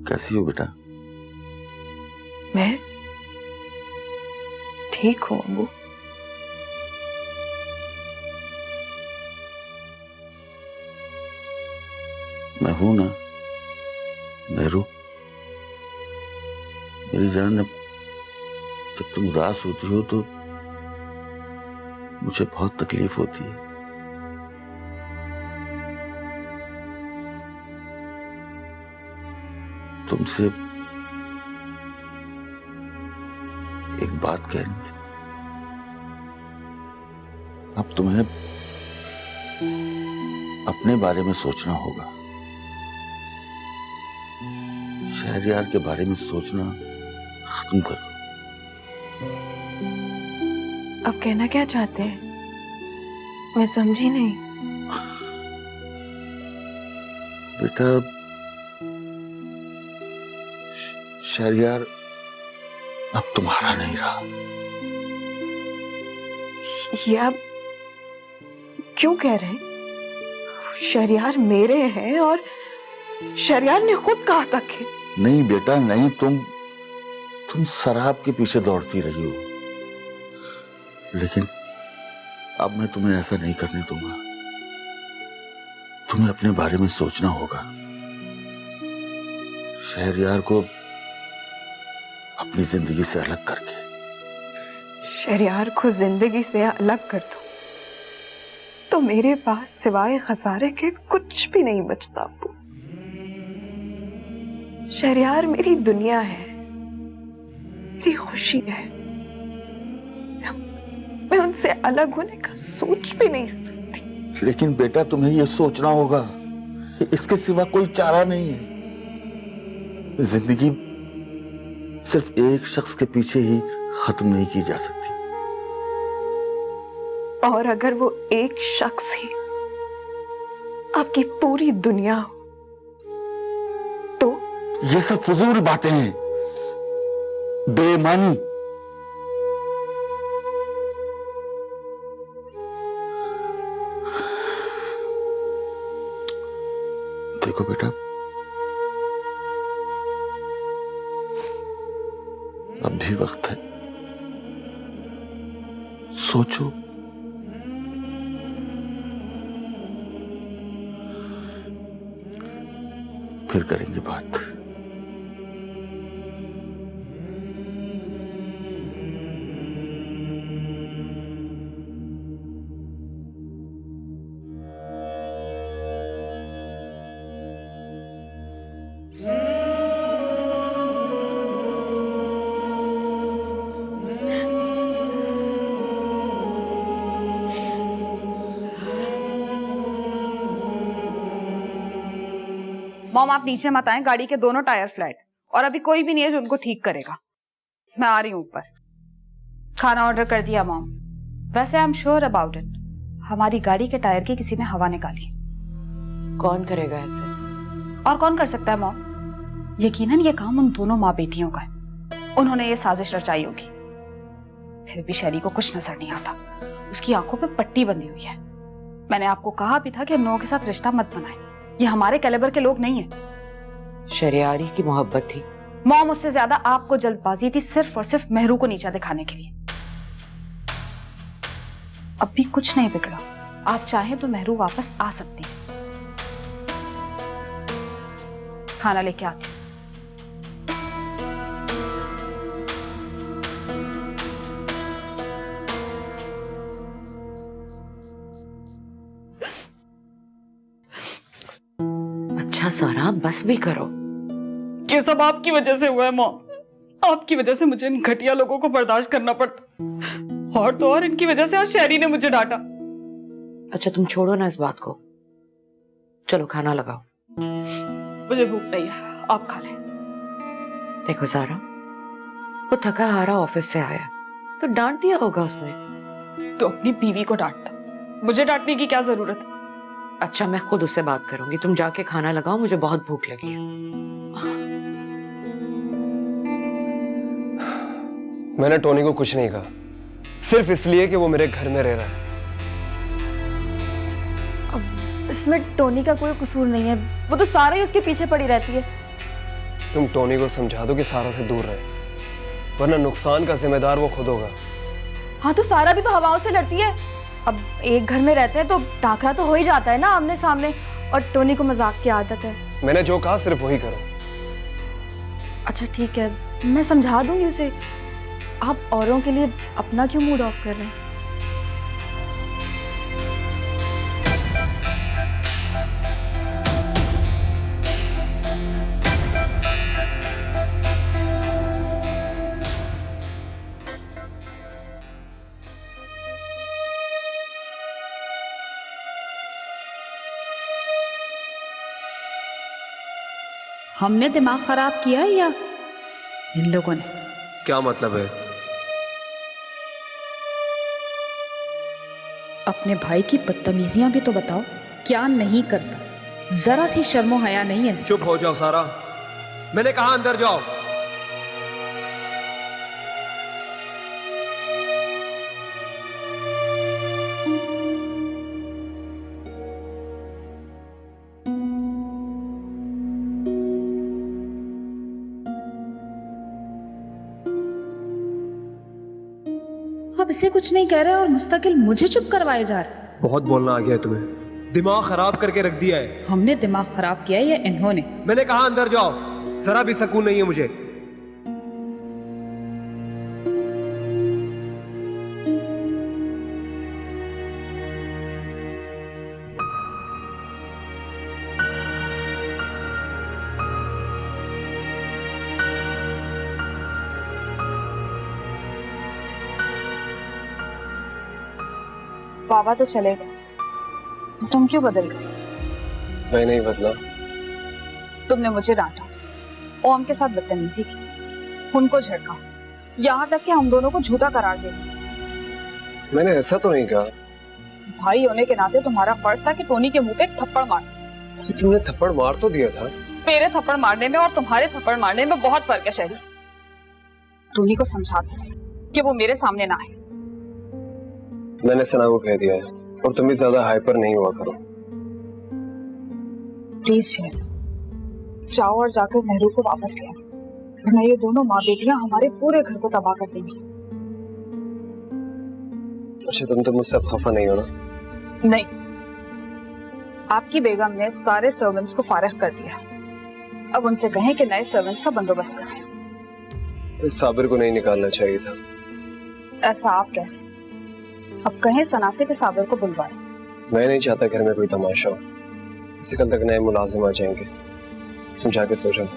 कैसी हो बेटा? मैं ठीक हूँ अबू। मैं हूं ना मेहरू। मेरी जान, जब तुम उदास होती हो तो मुझे बहुत तकलीफ होती है। तुमसे एक बात कहनी थी। अब तुम्हें अपने बारे में सोचना होगा। शहरयार के बारे में सोचना खत्म कर दो। अब कहना क्या चाहते हैं? मैं समझी नहीं। बेटा, शहरयार अब तुम्हारा नहीं रहा। ये आप क्यों कह रहे हैं? शहरयार मेरे हैं और शहरयार ने खुद कहा था कि नहीं बेटा नहीं, तुम शराब के पीछे दौड़ती रही हो, लेकिन अब मैं तुम्हें ऐसा नहीं करने दूंगा। तुम्हें अपने बारे में सोचना होगा। शहरयार को अपनी जिंदगी से अलग करके। शहरयार को जिंदगी से अलग कर दो तो मेरे पास सिवाय खसारे के कुछ भी नहीं बचता अब्बू। शहरयार मेरी दुनिया है, मेरी खुशी है। मैं उनसे अलग होने का सोच भी नहीं सकती। लेकिन बेटा, तुम्हें यह सोचना होगा, इसके सिवा कोई चारा नहीं है। जिंदगी सिर्फ एक शख्स के पीछे ही खत्म नहीं की जा सकती। और अगर वो एक शख्स ही आपकी पूरी दुनिया हो तो? ये सब फजूल बातें हैं, बेईमानी। देखो बेटा, अब भी वक्त है। सोचो, फिर करेंगे बात। मॉम, आप नीचे मत आए, गाड़ी के दोनों टायर फ्लैट और अभी कोई भी नहीं है जो उनको ठीक करेगा। मैं आ रही हूँ ऊपर। खाना ऑर्डर कर दिया मॉम। वैसे I am sure about it, हमारी गाड़ी के टायर की किसी ने हवा निकाली। कौन करेगा ऐसे? और कौन कर सकता है मॉम? यकीनन ये काम उन दोनों माँ बेटियों का है। उन्होंने ये साजिश रचाई होगी। फिर भी शैली को कुछ नजर नहीं आता। उसकी आंखों पे पट्टी बंधी हुई है। मैंने आपको कहा भी था कि इन लोगों के साथ रिश्ता मत बनाए, ये हमारे कैलिबर के लोग नहीं है। शरियारी की मोहब्बत थी मॉम, उससे ज्यादा आपको जल्दबाजी थी, सिर्फ और सिर्फ मेहरू को नीचा दिखाने के लिए। अब भी कुछ नहीं बिगड़ा। आप चाहें तो मेहरू वापस आ सकती है। खाना लेके आती हूँ। अच्छा सारा, बस भी करो। ये सब आपकी वजह से हुआ है मॉम। आपकी वजह से मुझे इन घटिया लोगों को बर्दाश्त करना पड़ता, और तो और इनकी वजह से आज शहरी ने मुझे डांटा। अच्छा तुम छोड़ो ना इस बात को, चलो खाना लगाओ। मुझे भूख नहीं है, आप खा लें। देखो सारा, वो थका हारा ऑफिस से आया तो डांट दिया होगा उसने। तो अपनी बीवी को डांटता, मुझे डांटने की क्या जरूरत है? अच्छा मैं खुद उससे बात करूंगी, तुम जाके खाना लगाओ, मुझे बहुत भूख लगी है। मैंने टोनी को कुछ नहीं कहा, सिर्फ इसलिए कि वो मेरे घर में रह रहा है। अब इसमें टोनी का कोई कसूर नहीं है, वो तो सारा ही उसके पीछे पड़ी रहती है। तुम टोनी को समझा दो कि सारा से दूर रहे, वरना नुकसान का जिम्मेदार वो खुद होगा। हाँ तो सारा भी तो हवाओं से लड़ती है। अब एक घर में रहते हैं तो टाकरा तो हो ही जाता है ना आमने सामने, और टोनी को मजाक की आदत है। मैंने जो कहा सिर्फ वही करो। अच्छा ठीक है, मैं समझा दूंगी उसे। आप औरों के लिए अपना क्यों मूड ऑफ कर रहे हैं? हमने दिमाग खराब किया है या इन लोगों ने? क्या मतलब है? अपने भाई की बदतमीजियां भी तो बताओ, क्या नहीं करता, जरा सी शर्मो हया नहीं है। चुप हो जाओ सारा, मैंने कहा अंदर जाओ। आप इसे कुछ नहीं कह रहे और मुस्तकिल मुझे चुप करवाए जा रहे। बहुत बोलना आ गया है तुम्हें, दिमाग खराब करके रख दिया है। हमने दिमाग खराब किया है या इन्होंने? मैंने कहा अंदर जाओ, जरा भी सुकून नहीं है मुझे। बाबा तो चले गए, तुम क्यों बदल गए? मैं नहीं बदला। तुमने मुझे डांटा, ओम के साथ बदतमीजी की, उनको झड़का, यहाँ तक कि हम दोनों को झूठा करार दे दिया। मैंने ऐसा तो नहीं कहा। भाई होने के नाते तुम्हारा फर्ज था कि टोनी के मुंह पे एक थप्पड़ मार दे। तुमने थप्पड़ मार तो दिया था। मेरे थप्पड़ मारने में और तुम्हारे थप्पड़ मारने में बहुत फर्क है शहरी। टोनी को समझा दे कि वो मेरे सामने ना आए। मैंने सना को कह दिया है, और तुम भी ज्यादा हाइपर नहीं हुआ करो। प्लीज शहरी, जाओ और जाकर मेहरू को वापस ले आओ, वरना ये दोनों माँ बेटियां हमारे पूरे घर को तबाह कर देंगी। अच्छा तुम तो मुझसे खफा नहीं हो ना? नहीं, आपकी बेगम ने सारे सर्वेंट्स को फारिग कर दिया। अब उनसे कहें कि नए सर्वेंट्स का बंदोबस्त करें। साबिर को नहीं निकालना चाहिए था। ऐसा आप कह रहे, अब कहें सना से कि साबिर को बुलवाए। मैं नहीं चाहता घर में कोई तमाशा हो, इससे कल तक नए मुलाजिम आ जाएंगे। तुम जाके सो जाओ।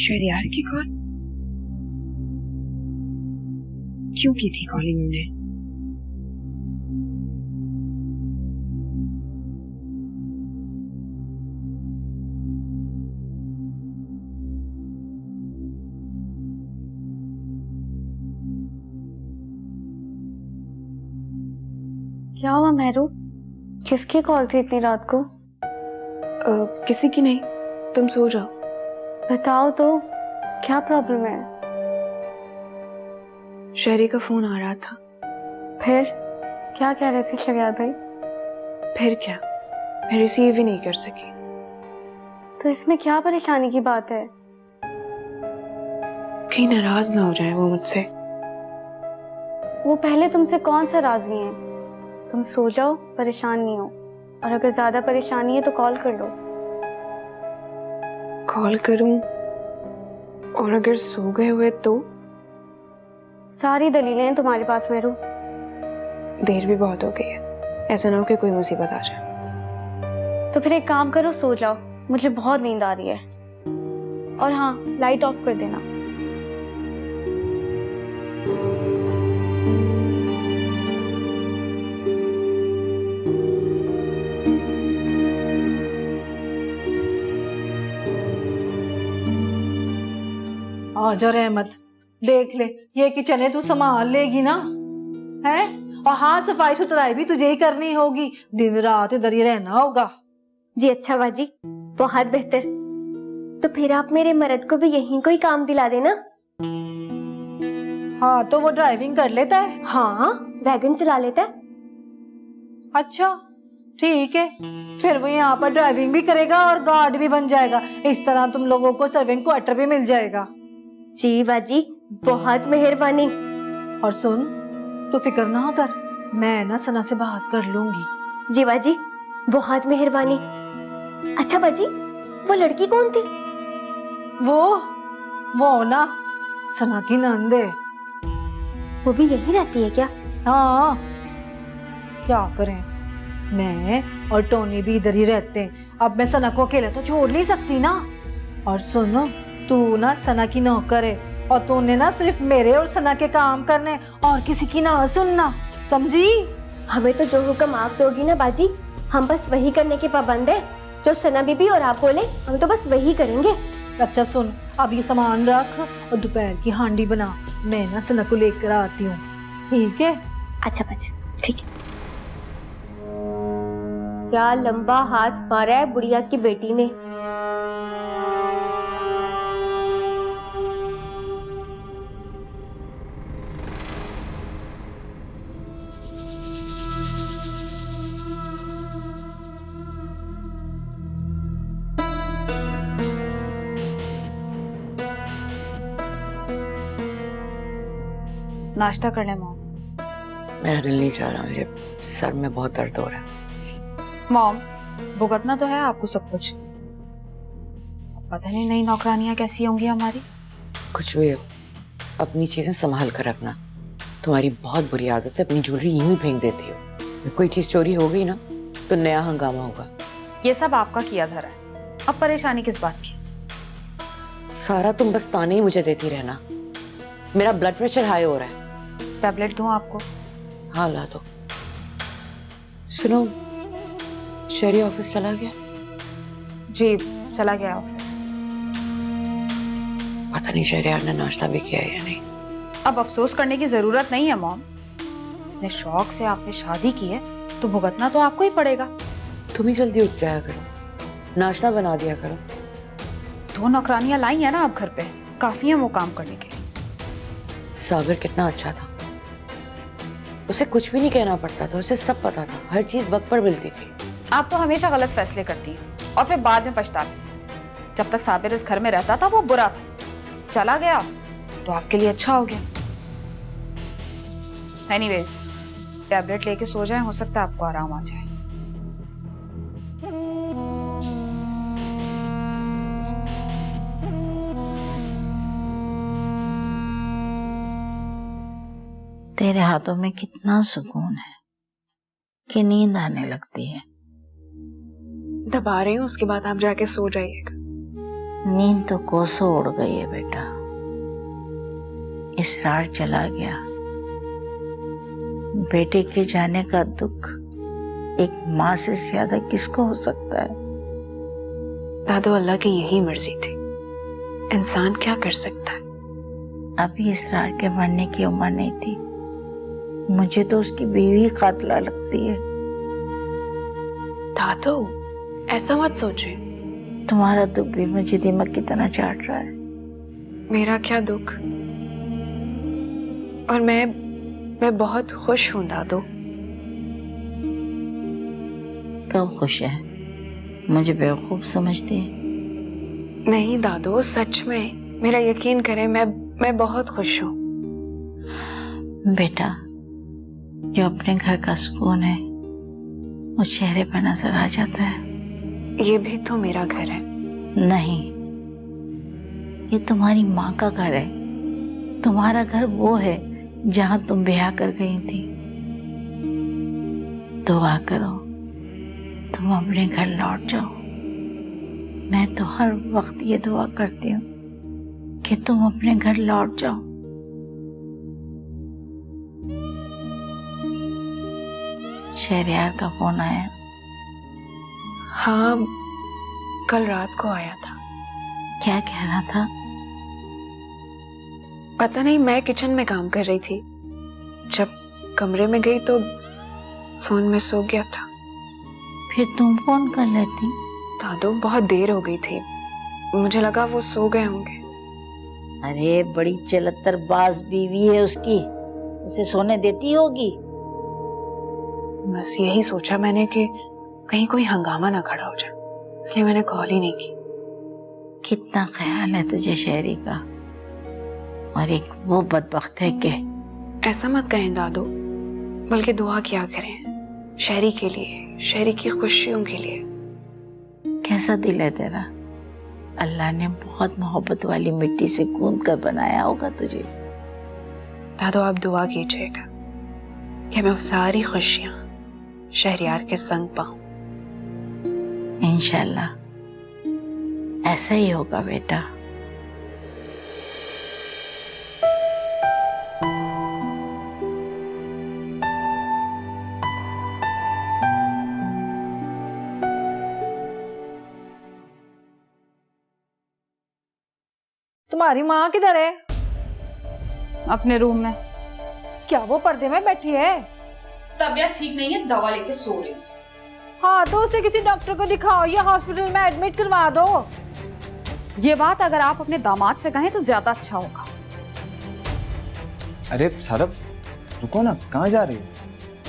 शहरयार की कॉल क्यों की थी कॉल इन्होंने? क्या हुआ मेहरू? किसकी कॉल थी इतनी रात को? किसी की नहीं, तुम सो जाओ। बताओ तो, क्या प्रॉब्लम है? शहरी का फोन आ रहा था। फिर क्या कह रहे थे शहरयार भाई? फिर क्या, मैं रिसीव ही नहीं कर सकी। तो इसमें क्या परेशानी की बात है? कहीं नाराज ना हो जाए वो मुझसे। वो पहले तुमसे कौन सा राजी है? तुम सो जाओ, परेशान नहीं हो, और अगर ज्यादा परेशानी है तो कॉल कर लो। कॉल करूं और अगर सो गए हुए तो? सारी दलीलें हैं तुम्हारे पास मेहरू। देर भी बहुत हो गई है, ऐसा ना हो कि कोई मुसीबत आ जाए। तो फिर एक काम करो, सो जाओ, मुझे बहुत नींद आ रही है। और हाँ, लाइट ऑफ कर देना। आजा रहमत, देख ले ये किचन है, तू संभाल लेगी ना, है? और हाँ, सफाई सुथराई भी तुझे ही करनी होगी, दिन रात इधर ही रहना होगा। जी अच्छा बाजी, बहुत बेहतर। तो फिर आप मेरे मर्द को भी यहीं कोई काम दिला देना। हाँ, तो वो ड्राइविंग कर लेता है? हाँ, वैगन चला लेता है। अच्छा ठीक है, फिर वो यहाँ पर ड्राइविंग भी करेगा और गार्ड भी बन जाएगा। इस तरह तुम लोगों को सर्वेंट क्वार्टर भी मिल जाएगा। जी बाजी, बहुत मेहरबानी। और सुन, तू फिक्र ना कर, मैं ना सना से बात कर लूंगी। जी बाजी, बहुत मेहरबानी। अच्छा बाजी, वो लड़की कौन थी? वो ना सना की नंद है। वो भी यहीं रहती है क्या? हाँ, क्या करें, मैं और टोनी भी इधर ही रहते हैं। अब मैं सना को अकेला तो छोड़ नहीं सकती ना। और सुनो, तू ना सना की नौकर है और तूने ना सिर्फ मेरे और सना के काम करने, और किसी की ना सुनना, समझी? हमें तो जो हुक्म आप दोगी ना बाजी, हम बस वही करने के पाबंद है। जो सना बीबी और आप बोले, हम तो बस वही करेंगे। अच्छा सुन, अब ये सामान रख और दोपहर की हांडी बना, मैं ना सना को लेकर आती हूँ, ठीक है? अच्छा बाजी, ठीक है। क्या लंबा हाथ मारा है बुढ़िया की बेटी ने। नाश्ता कर ले मॉम। मेरा दिल नहीं चाह रहा, मेरे सर में बहुत दर्द हो रहा है। मॉम, भुगतना तो है आपको सब कुछ। पता नहीं नई नौकरानियां कैसी होंगी हमारी। कुछ भी हो, अपनी चीजें संभाल कर रखना। तुम्हारी बहुत बुरी आदत है, अपनी ज्वेलरी यूं ही फेंक देती हो। कोई चीज चोरी हो गई ना तो नया हंगामा होगा। ये सब आपका किया धरा है, अब परेशानी किस बात की? सारा तुम बस ताने ही मुझे देती रहना। मेरा ब्लड प्रेशर हाई हो रहा है। टैबलेट दूं आपको? हाँ ला दो। सुनो, शेरी ऑफिस चला गया? जी चला गया ऑफिस। पता नहीं शहरियार ने नाश्ता भी किया है या नहीं। अब अफसोस करने की जरूरत नहीं है मॉम। इतने शौक से आपने शादी की है तो भुगतना तो आपको ही पड़ेगा। तुम ही जल्दी उठ जाया करो, नाश्ता बना दिया करो। 2 नौकरानियां लाई है ना आप घर पे, काफी है वो काम करने के लिए। साबिर कितना अच्छा था, उसे कुछ भी नहीं कहना पड़ता था, उसे सब पता था, हर चीज वक्त पर मिलती थी। आप तो हमेशा गलत फैसले करती हैं और फिर बाद में पछताती। जब तक साबिर इस घर में रहता था वो बुरा था, चला गया तो आपके लिए अच्छा हो गया। एनीवेज, टैबलेट लेके सो जाएं, हो सकता है आपको आराम आ जाए। तेरे हाथों में कितना सुकून है कि नींद आने लगती है। दबा रही हूँ, उसके बाद आप जाके सो जाइएगा। नींद तो कोसों उड़ गई है बेटा। इसरार चला गया। बेटे के जाने का दुख एक माँ से ज्यादा किसको हो सकता है? दादू, अल्लाह की यही मर्जी थी, इंसान क्या कर सकता है। अभी इसरार के मरने की उम्र नहीं थी। मुझे तो उसकी बीवी कातिला लगती है। दादू, ऐसा मत सोचे। तुम्हारा दुख भी मुझे दिमाग की तरह चाट रहा है। मेरा क्या दुख, और मैं बहुत खुश हूँ दादू। कब खुश है? मुझे बेवकूफ समझती है? नहीं दादू, सच में मेरा यकीन करें, मैं बहुत खुश हूँ। बेटा, जो अपने घर का सुकून है वो चेहरे पर नजर आ जाता है। ये भी तो मेरा घर है। नहीं, ये तुम्हारी माँ का घर है। तुम्हारा घर वो है जहां तुम ब्याह कर गई थी। दुआ करो तुम अपने घर लौट जाओ। मैं तो हर वक्त ये दुआ करती हूँ कि तुम अपने घर लौट जाओ। शहरयार का फोन आया? हाँ, कल रात को आया था। क्या कह रहा था? पता नहीं, मैं किचन में काम कर रही थी। जब कमरे में गई तो फोन में सो गया था। फिर तुम फोन कर लेती। दादू, बहुत देर हो गई थी, मुझे लगा वो सो गए होंगे। अरे बड़ी चलत्तरबाज बीवी है उसकी, उसे सोने देती होगी। बस यही सोचा मैंने कि कहीं कोई हंगामा ना खड़ा हो जाए, इसलिए मैंने कॉल ही नहीं की। कितना ख्याल है तुझे शहरी का, और एक वो बदबख्त है कि ऐसा मत कहें दादू, बल्कि दुआ किया करें शहरी के लिए, शहरी की खुशियों के लिए। कैसा दिल है तेरा। अल्लाह ने बहुत मोहब्बत वाली मिट्टी से गूंद कर बनाया होगा तुझे। दादू, आप दुआ कीजिएगा कि मैं वो सारी खुशियां शहरियार के संग पाऊं। इंशाल्लाह ऐसा ही होगा बेटा। तुम्हारी माँ किधर है? अपने रूम में। क्या वो पर्दे में बैठी है? तबीयत ठीक नहीं है, दवा लेके सो रही। हाँ तो उसे किसी डॉक्टर को दिखाओ या हॉस्पिटल में एडमिट करवा दो। ये बात अगर आप अपने दामाद से कहें तो ज्यादा अच्छा होगा। अरे सरब, रुको ना, कहाँ जा रही हो?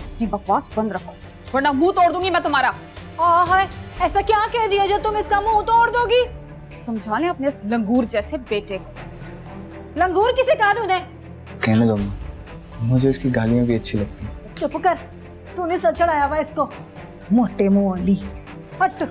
अपनी बकवास बंद रखो वरना मुंह तोड़ दूंगी मैं तुम्हारा। हाय, ऐसा क्या कह दिया जो तुम इसका मुंह तोड़ दोगी? समझा लें अपने इस लंगूर जैसे बेटे को। लंगूर किसे कहा तूने? कहने दो अम्मा, मुझे इसकी गालियाँ भी अच्छी लगती हैं। चुप कर, तूने सच चढ़ाया हुआ इसको, मोटे मुंह वाली। हट।